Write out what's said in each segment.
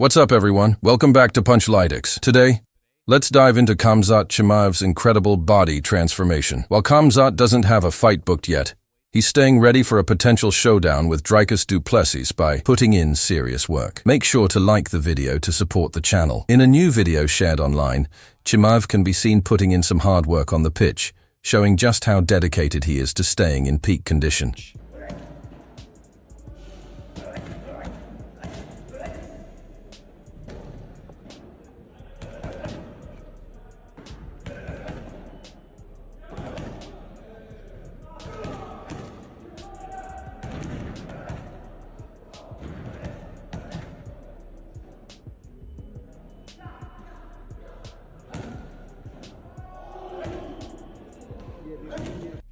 What's up, everyone? Welcome back to Punchlytics. Today, let's dive into Khamzat Chimaev's incredible body transformation. While Khamzat doesn't have a fight booked yet, he's staying ready for a potential showdown with Dricus du Plessis by putting in serious work. Make sure to like the video to support the channel. In a new video shared online, Chimaev can be seen putting in some hard work on the pitch, showing just how dedicated he is to staying in peak condition.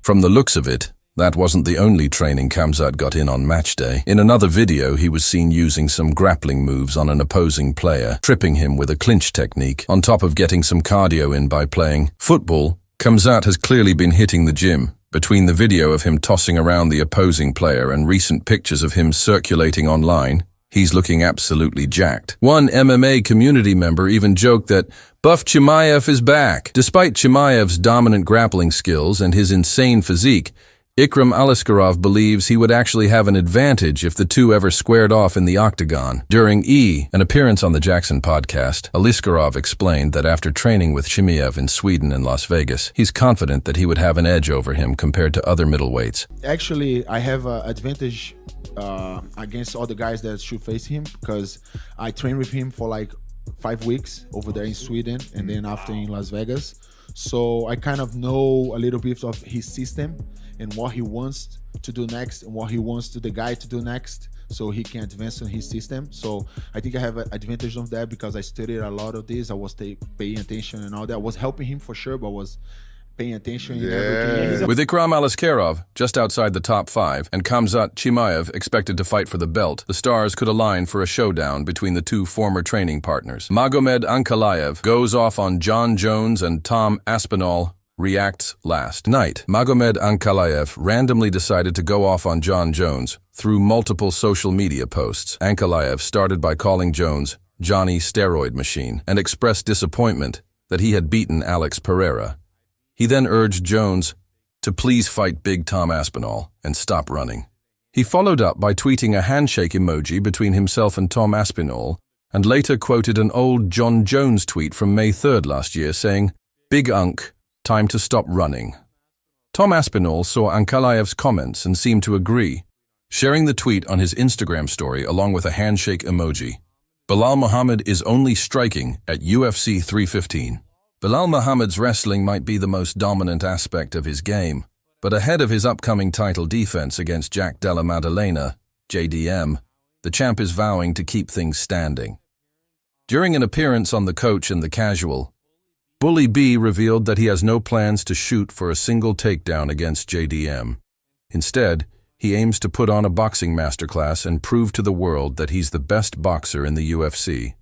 From the looks of it, that wasn't the only training Khamzat got in on match day. In another video, he was seen using some grappling moves on an opposing player, tripping him with a clinch technique. On top of getting some cardio in by playing football, Khamzat has clearly been hitting the gym. Between the video of him tossing around the opposing player and recent pictures of him circulating online, he's looking absolutely jacked. One MMA community member even joked that Buff Chimaev is back. Despite Chimaev's dominant grappling skills and his insane physique, Alikharov believes he would actually have an advantage if the two ever squared off in the octagon. During an appearance on the Jackson podcast, Alikharov explained that after training with Chimaev in Sweden and Las Vegas, he's confident that he would have an edge over him compared to other middleweights. Actually, I have an advantage against all the guys that should face him because I trained with him for like 5 weeks over there in Sweden and then after in Las Vegas. So I kind of know a little bit of his system and what he wants to do next and what he wants the guy to do next so he can advance on his system. So I think I have an advantage of that because I studied a lot of this. I was paying attention and all that. I was helping him for sure, but was paying attention in everything. With Alikharov just outside the top 5 and Khamzat Chimaev expected to fight for the belt, the stars could align for a showdown between the two former training partners. Magomed Ankalaev goes off on Jon Jones and Tom Aspinall reacts last night. Magomed Ankalaev randomly decided to go off on Jon Jones through multiple social media posts. Ankalaev started by calling Jones Johnny Steroid Machine and expressed disappointment that he had beaten Alex Pereira. He then urged Jones to please fight Big Tom Aspinall and stop running. He followed up by tweeting a handshake emoji between himself and Tom Aspinall and later quoted an old Jon Jones tweet from May 3rd last year saying, "Big Unk, time to stop running." Tom Aspinall saw Ankalaev's comments and seemed to agree, sharing the tweet on his Instagram story along with a handshake emoji. Belal Muhammad is only striking at UFC 315. Belal Muhammad's wrestling might be the most dominant aspect of his game, but ahead of his upcoming title defense against Jack Della Maddalena, JDM, the champ is vowing to keep things standing. During an appearance on The Coach and The Casual, Bully B revealed that he has no plans to shoot for a single takedown against JDM. Instead, he aims to put on a boxing masterclass and prove to the world that he's the best boxer in the UFC.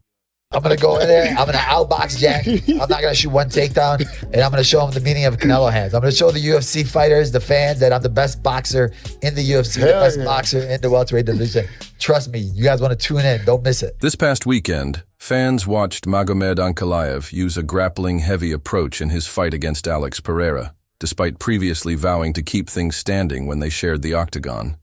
I'm going to go in there, I'm going to outbox Jack, I'm not going to shoot one takedown, and I'm going to show him the meaning of Canelo hands. I'm going to show the UFC fighters, the fans, that I'm the best boxer in the UFC, the best boxer in the welterweight division. Trust me, you guys want to tune in, don't miss it. This past weekend, fans watched Magomed Ankalaev use a grappling-heavy approach in his fight against Alex Pereira, despite previously vowing to keep things standing when they shared the octagon.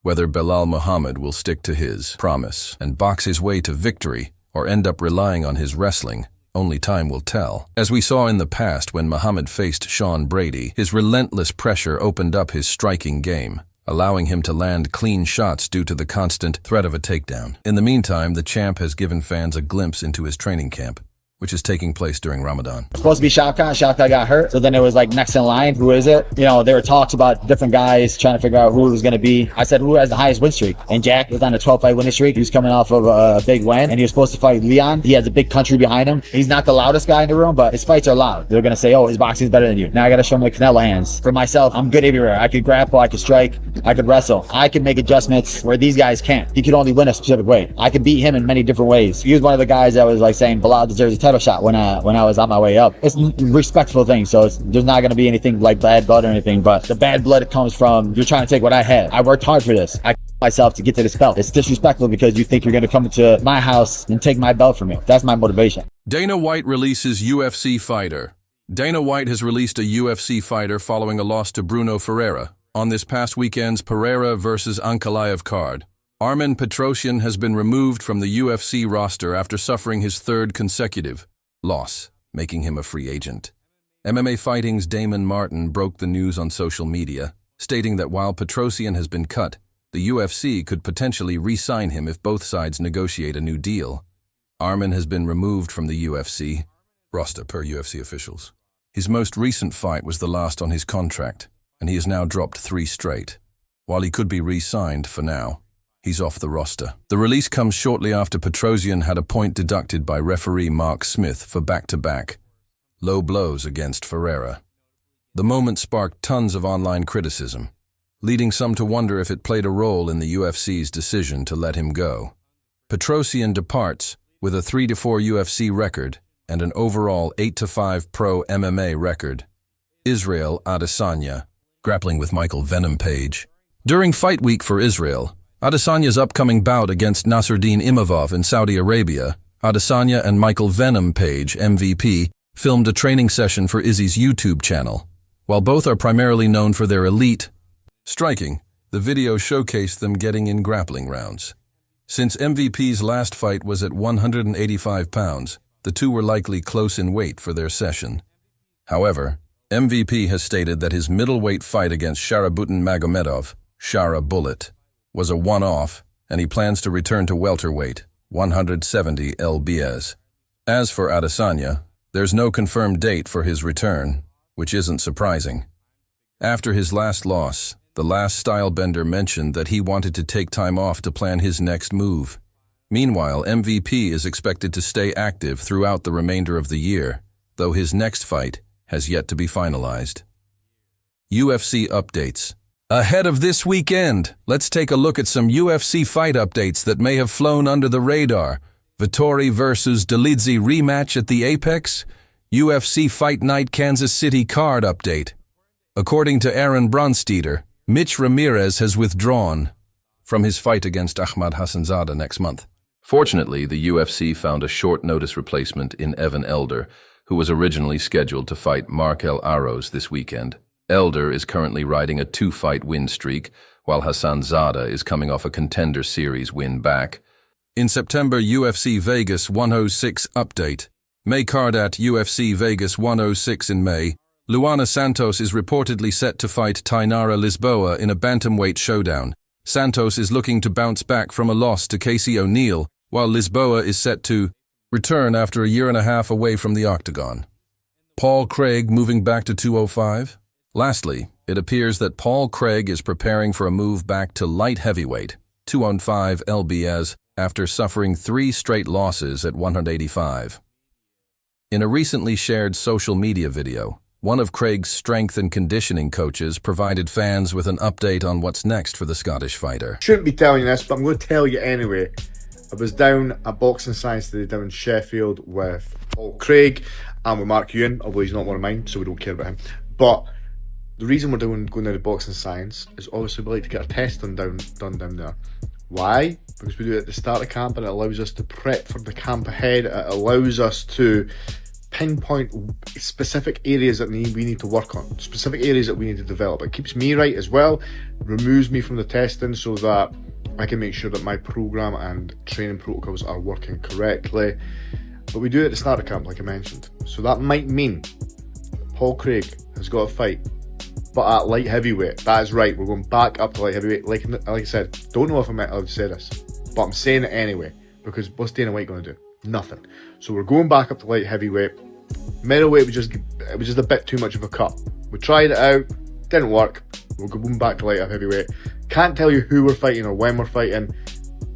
Whether Belal Muhammad will stick to his promise and box his way to victory, or end up relying on his wrestling, only time will tell. As we saw in the past when Muhammad faced Sean Brady, his relentless pressure opened up his striking game, allowing him to land clean shots due to the constant threat of a takedown. In the meantime, the champ has given fans a glimpse into his training camp, which is taking place during Ramadan. Supposed to be Shaka got hurt, so then it was like next in line, who is it? You know, there were talks about different guys trying to figure out who it was going to be. I said, who has the highest win streak? And Jack was on a 12-fight winning streak. He was coming off of a big win, and he was supposed to fight Leon. He has a big country behind him. He's not the loudest guy in the room, but his fights are loud. They're going to say, oh, his boxing's better than you. Now I got to show him the Canelo hands. For myself, I'm good everywhere. I could grapple, I could strike, I could wrestle. I could make adjustments where these guys can't. He could only win a specific way. I could beat him in many different ways. He was one of the guys that was like saying Belal deserves a title shot when I was on my way up. It's a respectful thing, so there's not going to be anything like bad blood or anything, but the bad blood comes from you're trying to take what I had. I worked hard for this. myself to get to this belt. It's disrespectful because you think you're going to come into my house and take my belt from me. That's my motivation. Dana White releases UFC fighter. Dana White has released a UFC fighter following a loss to Bruno Ferreira on this past weekend's Pereira versus Ankalaev card. Armen Petrosyan has been removed from the UFC roster after suffering his third consecutive loss, making him a free agent. MMA Fighting's Damon Martin broke the news on social media, stating that while Petrosyan has been cut, the UFC could potentially re-sign him if both sides negotiate a new deal. Armen has been removed from the UFC roster per UFC officials. His most recent fight was the last on his contract, and he has now dropped 3 straight. While he could be re-signed for now, he's off the roster. The release comes shortly after Petrosyan had a point deducted by referee Mark Smith for back-to-back low blows against Ferreira. The moment sparked tons of online criticism, leading some to wonder if it played a role in the UFC's decision to let him go. Petrosyan departs with a 3-4 UFC record and an overall 8-5 pro MMA record. Israel Adesanya, grappling with Michael Venom Page. During fight week for Israel, Adesanya's upcoming bout against Nasruddin Imavov in Saudi Arabia, Adesanya and Michael Venom Page, MVP, filmed a training session for Izzy's YouTube channel. While both are primarily known for their elite striking, the video showcased them getting in grappling rounds. Since MVP's last fight was at 185 pounds, the two were likely close in weight for their session. However, MVP has stated that his middleweight fight against Sharabutin Magomedov, Shara Bullet, was a one-off, and he plans to return to welterweight, 170 lbs. As for Adesanya, there's no confirmed date for his return, which isn't surprising. After his last loss, the last stylebender mentioned that he wanted to take time off to plan his next move. Meanwhile, MVP is expected to stay active throughout the remainder of the year, though his next fight has yet to be finalized. UFC updates. Ahead of this weekend, let's take a look at some UFC fight updates that may have flown under the radar. Vettori versus Dolidze rematch at the Apex. UFC Fight Night Kansas City card update. According to Aaron Bronsteter, Mitch Ramirez has withdrawn from his fight against Ahmad Hassanzadeh next month. Fortunately, the UFC found a short-notice replacement in Evan Elder, who was originally scheduled to fight Markel Arrows this weekend. Elder is currently riding a 2-fight win streak, while Hassanzadeh is coming off a Contender Series win back. In September, UFC Vegas 106 update. May card at UFC Vegas 106 in May. Luana Santos is reportedly set to fight Tainara Lisboa in a bantamweight showdown. Santos is looking to bounce back from a loss to Casey O'Neill, while Lisboa is set to return after a year and a half away from the octagon. Paul Craig moving back to 205. Lastly, it appears that Paul Craig is preparing for a move back to light heavyweight, 205 lbs, after suffering 3 straight losses at 185. In a recently shared social media video, one of Craig's strength and conditioning coaches provided fans with an update on what's next for the Scottish fighter. Shouldn't be telling you this, but I'm going to tell you anyway. I was down at Boxing Science today down in Sheffield with Paul Craig and with Mark Ewan, although he's not one of mine, so we don't care about him. But the reason we're going down to Boxing Science is obviously we like to get our testing done down there. Why? Because we do it at the start of camp and it allows us to prep for the camp ahead. It allows us to pinpoint specific areas that we need to work on, specific areas that we need to develop. It keeps me right as well, removes me from the testing so that I can make sure that my program and training protocols are working correctly. But we do it at the start of camp, like I mentioned. So that might mean Paul Craig has got a fight, but at light heavyweight. That is right, we're going back up to light heavyweight. Like I said, don't know if I'm allowed to say this, but I'm saying it anyway, because what's Dana White going to do? Nothing. So we're going back up to light heavyweight. Middleweight was just a bit too much of a cut. We tried it out, didn't work. We're going back to light heavyweight. Can't tell you who we're fighting or when we're fighting,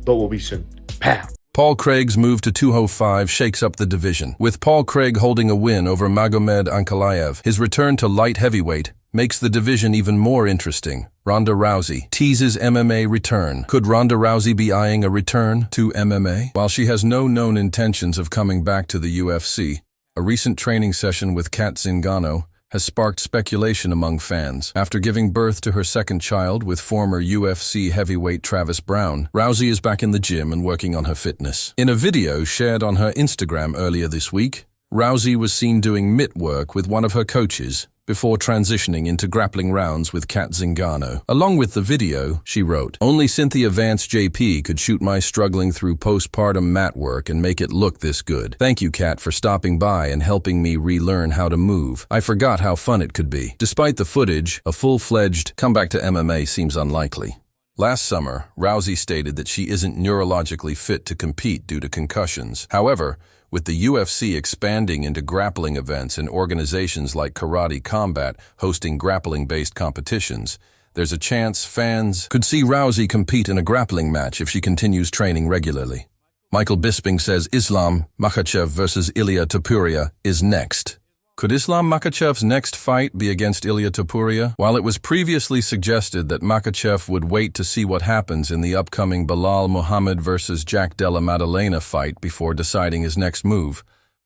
but we'll be soon. Pow! Paul Craig's move to 205 shakes up the division, with Paul Craig holding a win over Magomed Ankalaev. His return to light heavyweight makes the division even more interesting. Ronda Rousey teases MMA return. Could Ronda Rousey be eyeing a return to MMA? While she has no known intentions of coming back to the UFC, a recent training session with Kat Zingano has sparked speculation among fans. After giving birth to her second child with former UFC heavyweight Travis Brown, Rousey is back in the gym and working on her fitness. In a video shared on her Instagram earlier this week, Rousey was seen doing mitt work with one of her coaches before transitioning into grappling rounds with Kat Zingano. Along with the video, she wrote, "Only Cynthia Vance JP could shoot my struggling through postpartum mat work and make it look this good. Thank you, Kat, for stopping by and helping me relearn how to move. I forgot how fun it could be." Despite the footage, a full-fledged comeback to MMA seems unlikely. Last summer, Rousey stated that she isn't neurologically fit to compete due to concussions. However, with the UFC expanding into grappling events and organizations like Karate Combat hosting grappling-based competitions, there's a chance fans could see Rousey compete in a grappling match if she continues training regularly. Michael Bisping says Islam Makhachev versus Ilia Topuria is next. Could Islam Makhachev's next fight be against Ilia Topuria? While it was previously suggested that Makhachev would wait to see what happens in the upcoming Belal Muhammad versus Jack Della Maddalena fight before deciding his next move,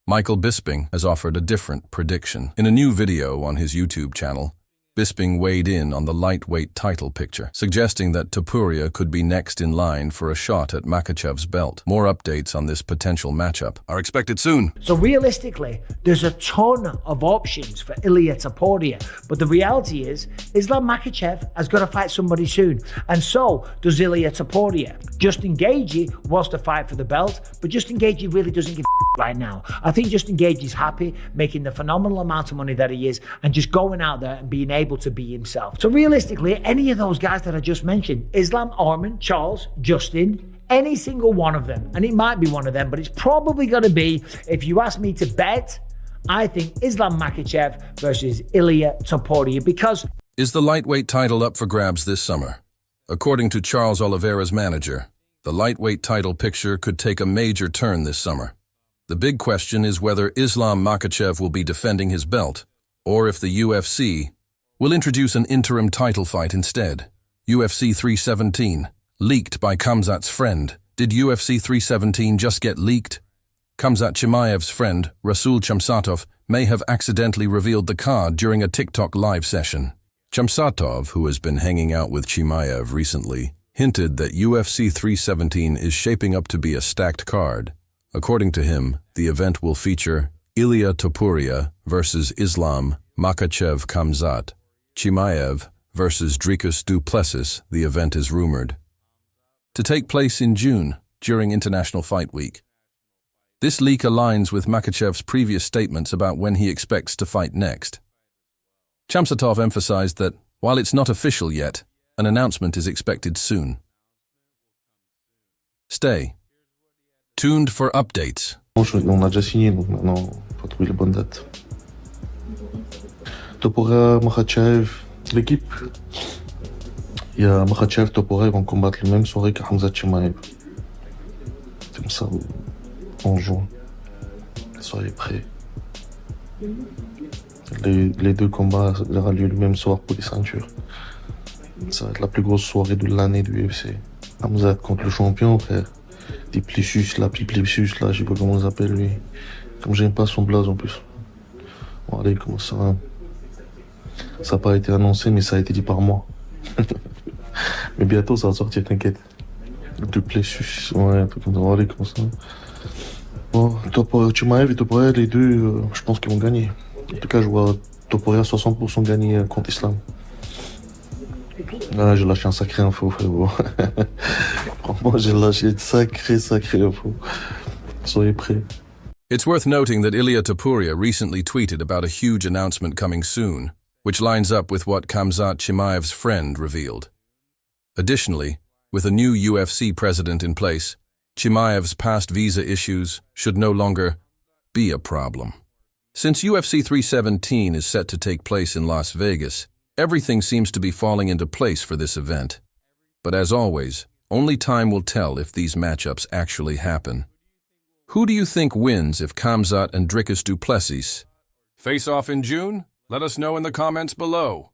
Michael Bisping has offered a different prediction. In a new video on his YouTube channel, Bisping weighed in on the lightweight title picture, suggesting that Topuria could be next in line for a shot at Makhachev's belt. More updates on this potential matchup are expected soon. So realistically, there's a ton of options for Ilia Topuria, but the reality is Islam Makhachev has got to fight somebody soon, and so does Ilia Topuria. Justin Gaethje wants to fight for the belt, but Justin Gaethje really doesn't give a right now. I think Justin Gaethje is happy making the phenomenal amount of money that he is and just going out there and being able to be himself. So realistically, any of those guys that I just mentioned, Islam, Arman, Charles, Justin, any single one of them, and it might be one of them, but it's probably going to be, if you ask me to bet, I think Islam Makhachev versus Ilia Topuria, because... Is the lightweight title up for grabs this summer? According to Charles Oliveira's manager, the lightweight title picture could take a major turn this summer. The big question is whether Islam Makhachev will be defending his belt, or if the UFC will introduce an interim title fight instead. UFC 317, leaked by Khamzat's friend. Did UFC 317 just get leaked? Khamzat Chimaev's friend, Rasul Chamsatov, may have accidentally revealed the card during a TikTok live session. Chamsatov, who has been hanging out with Chimaev recently, hinted that UFC 317 is shaping up to be a stacked card. According to him, the event will feature Ilia Topuria versus Islam Makhachev Khamzat Chimaev versus Dricus du Plessis, the event is rumored to take place in June during International Fight Week. This leak aligns with Makhachev's previous statements about when he expects to fight next. Chamsatov emphasized that, while it's not official yet, an announcement is expected soon. Stay tuned for updates. On a déjà signé, donc maintenant, il faut trouver les bonnes dates. Topuria, Makhachev, l'équipe. Il y a Makhachev, Topuria, ils vont combattre le même soirée que Khamzat Chimaev. C'est comme ça, en juin. Soyez prêts. Les deux combats auront lieu le même soir pour les ceintures. Ça va être la plus grosse soirée de l'année du UFC. Khamzat contre le champion, frère. Plessus là, Plessus là, je sais pas comment on s'appelle lui. Comme j'aime pas son blaze en plus. Bon allez, comment ça va? Ça n'a pas été annoncé, mais ça a été dit par moi. Mais bientôt ça va sortir, t'inquiète. De Plessus, ouais, un truc comme ça. Bon, allez, comment ça va? Bon, Chimaev et Topuria, les deux, je pense qu'ils vont gagner. En tout cas, je vois Topuria 60% gagner contre Islam. Ah, j'ai lâché un sacré info, frérot. Franchement, j'ai lâché une sacré info. Soyez prêts. It's worth noting that Ilia Topuria recently tweeted about a huge announcement coming soon, which lines up with what Khamzat Chimaev's friend revealed. Additionally, with a new UFC president in place, Chimaev's past visa issues should no longer be a problem. Since UFC 317 is set to take place in Las Vegas, everything seems to be falling into place for this event. But as always, only time will tell if these matchups actually happen. Who do you think wins if Khamzat and Dricus du Plessis face off in June? Let us know in the comments below.